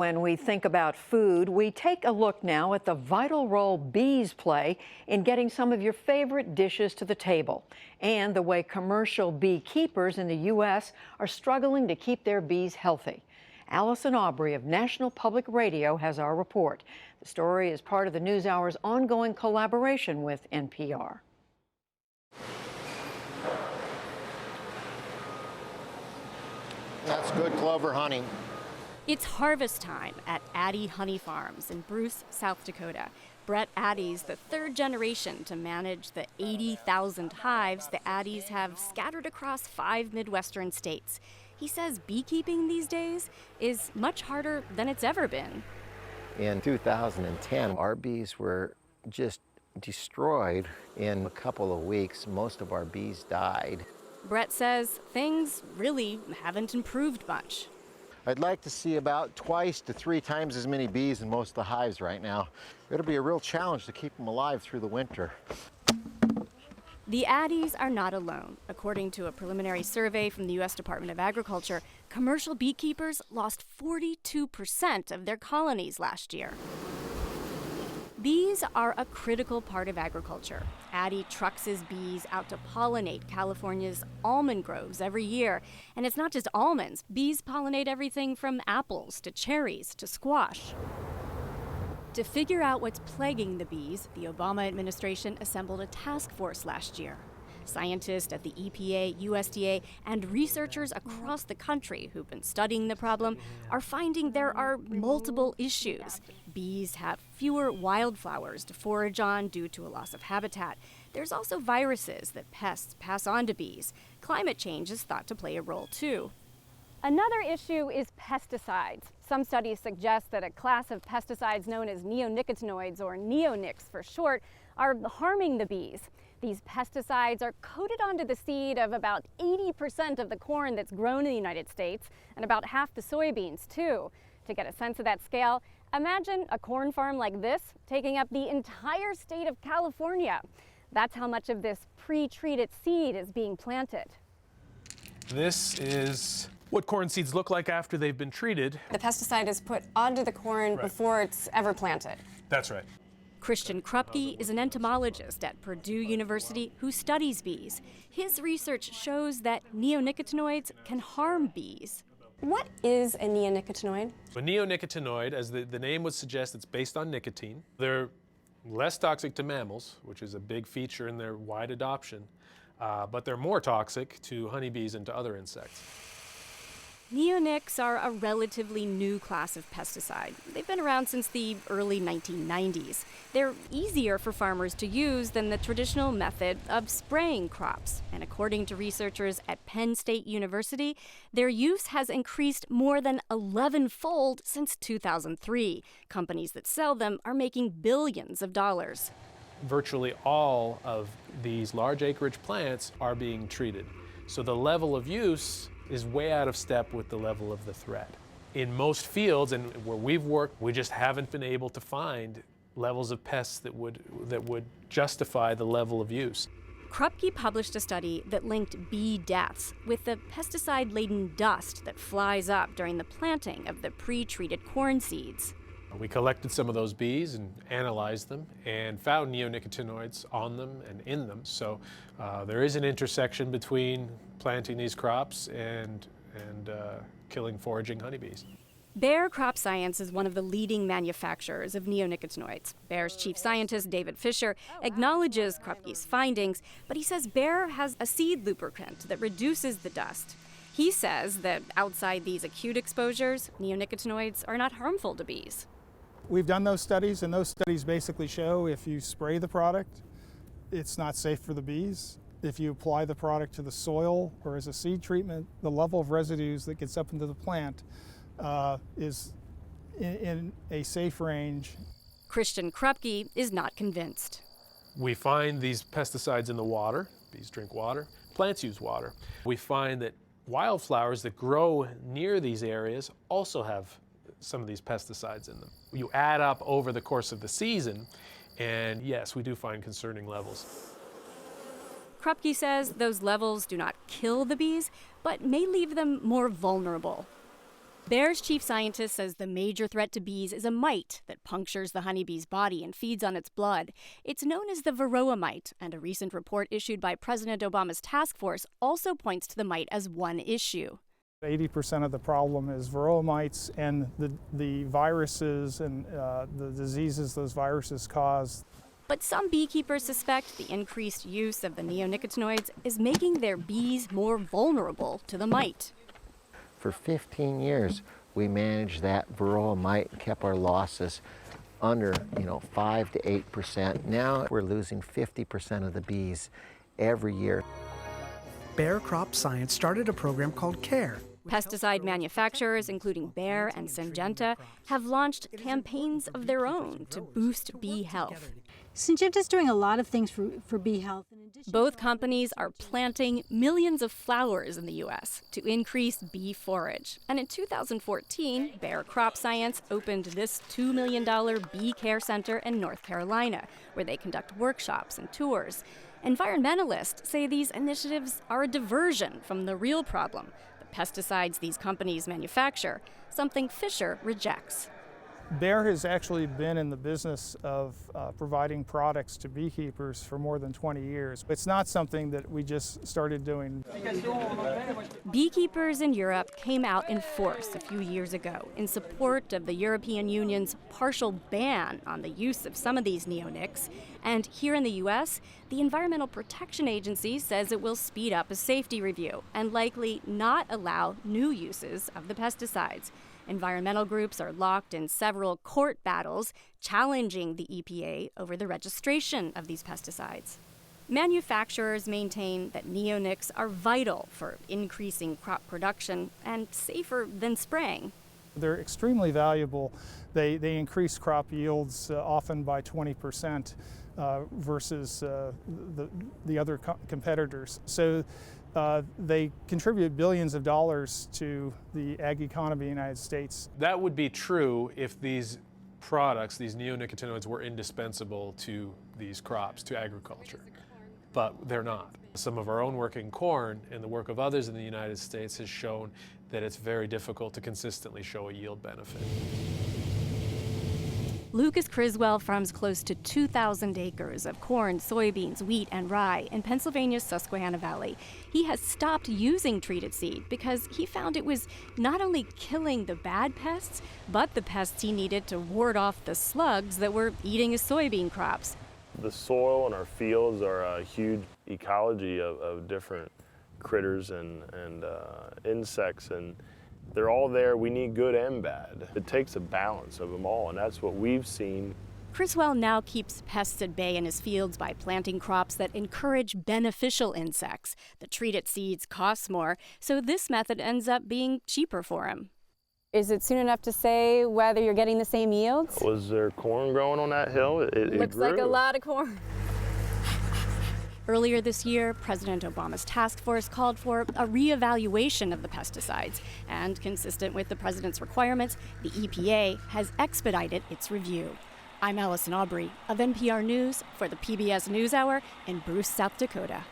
When we think about food, we take a look now at the vital role bees play in getting some of your favorite dishes to the table, and the way commercial beekeepers in the U.S. are struggling to keep their bees healthy. Allison Aubrey of National Public Radio has our report. The story is part of the NewsHour's ongoing collaboration with NPR. That's good clover honey. It's harvest time at Addy Honey Farms in Bruce, South Dakota. Brett Addy's the third generation to manage the 80,000 hives the Addys have scattered across 5 Midwestern states. He says beekeeping these days is much harder than it's ever been. In 2010, our bees were just destroyed in a couple of weeks. Most of our bees died. Brett says things really haven't improved much. I'd like to see about 2 to 3 times as many bees in most of the hives right now. It'll be a real challenge to keep them alive through the winter. The Addys are not alone. According to a preliminary survey from the U.S. Department of Agriculture, commercial beekeepers lost 42% of their colonies last year. Bees are a critical part of agriculture. Addy trucks his bees out to pollinate California's almond groves every year. And it's not just almonds. Bees pollinate everything from apples to cherries to squash. To figure out what's plaguing the bees, the Obama administration assembled a task force last year. Scientists at the EPA, USDA, and researchers across the country who've been studying the problem are finding there are multiple issues. Bees have fewer wildflowers to forage on due to a loss of habitat. There's also viruses that pests pass on to bees. Climate change is thought to play a role too. Another issue is pesticides. Some studies suggest that a class of pesticides known as neonicotinoids, or neonics for short, are harming the bees. These pesticides are coated onto the seed of about 80% of the corn that's grown in the United States, and about half the soybeans too. To get a sense of that scale, imagine a corn farm like this taking up the entire state of California. That's how much of this pre-treated seed is being planted. This is what corn seeds look like after they've been treated. The pesticide is put onto the corn before it's ever planted. That's right. Christian Krupke is an entomologist at Purdue University who studies bees. His research shows that neonicotinoids can harm bees. What is a neonicotinoid? A neonicotinoid, as the name would suggest, it's based on nicotine. They're less toxic to mammals, which is a big feature in their wide adoption, but they're more toxic to honeybees and to other insects. Neonics are a relatively new class of pesticide. They've been around since the early 1990s. They're easier for farmers to use than the traditional method of spraying crops. And according to researchers at Penn State University, their use has increased more than 11-fold since 2003. Companies that sell them are making billions of dollars. Virtually all of these large acreage plants are being treated. So the level of use is way out of step with the level of the threat. In most fields and where we've worked, we just haven't been able to find levels of pests that would justify the level of use. Krupke published a study that linked bee deaths with the pesticide-laden dust that flies up during the planting of the pre-treated corn seeds. We collected some of those bees and analyzed them and found neonicotinoids on them and in them. So there is an intersection between planting these crops and killing foraging honeybees. Bayer Crop Science is one of the leading manufacturers of neonicotinoids. Bayer's chief scientist, David Fisher, acknowledges Krupke's findings, but he says Bayer has a seed lubricant that reduces the dust. He says that outside these acute exposures, neonicotinoids are not harmful to bees. We've done those studies, and those studies basically show if you spray the product, it's not safe for the bees. If you apply the product to the soil or as a seed treatment, the level of residues that gets up into the plant is in a safe range. Christian Krupke is not convinced. We find these pesticides in the water. Bees drink water. Plants use water. We find that wildflowers that grow near these areas also have some of these pesticides in them. You add up over the course of the season, and yes, we do find concerning levels. Krupke says those levels do not kill the bees, but may leave them more vulnerable. Bayer's chief scientist says the major threat to bees is a mite that punctures the honeybee's body and feeds on its blood. It's known as the varroa mite, and a recent report issued by President Obama's task force also points to the mite as one issue. 80% of the problem is varroa mites and the viruses and the diseases those viruses cause. But some beekeepers suspect the increased use of the neonicotinoids is making their bees more vulnerable to the mite. For 15 years, we managed that varroa mite and kept our losses under 5 to 8%. Now we're losing 50% of the bees every year. Bayer Crop Science started a program called CARE. Pesticide manufacturers, including Bayer and Syngenta, have launched campaigns of their own to boost bee health. Syngenta's doing a lot of things for bee health. Both companies are planting millions of flowers in the U.S. to increase bee forage. And in 2014, Bayer Crop Science opened this $2 million bee care center in North Carolina, where they conduct workshops and tours. Environmentalists say these initiatives are a diversion from the real problem, the pesticides these companies manufacture, something Fisher rejects. Bayer has actually been in the business of providing products to beekeepers for more than 20 years. It's not something that we just started doing. Beekeepers in Europe came out in force a few years ago in support of the European Union's partial ban on the use of some of these neonics. And here in the U.S., the Environmental Protection Agency says it will speed up a safety review and likely not allow new uses of the pesticides. Environmental groups are locked in several court battles challenging the EPA over the registration of these pesticides. Manufacturers maintain that neonics are vital for increasing crop production and safer than spraying. They're extremely valuable. They increase crop yields often by 20% versus the other competitors. So they contribute billions of dollars to the ag economy in the United States. That would be true if these products, these neonicotinoids, were indispensable to these crops, to agriculture. But they're not. Some of our own work in corn and the work of others in the United States has shown that it's very difficult to consistently show a yield benefit. Lucas Criswell farms close to 2,000 acres of corn, soybeans, wheat, and rye in Pennsylvania's Susquehanna Valley. He has stopped using treated seed because he found it was not only killing the bad pests, but the pests he needed to ward off the slugs that were eating his soybean crops. The soil in our fields are a huge ecology of different critters and insects, and they're all there. We need good and bad. It takes a balance of them all, and that's what we've seen. Criswell now keeps pests at bay in his fields by planting crops that encourage beneficial insects. The treated seeds cost more, so this method ends up being cheaper for him. Is it soon enough to say whether you're getting the same yields? Was there corn growing on that hill? It Looks grew. like a lot of corn. Earlier this year, President Obama's task force called for a reevaluation of the pesticides, and consistent with the president's requirements, the EPA has expedited its review. I'm Allison Aubrey of NPR News for the PBS NewsHour in Bruce, South Dakota.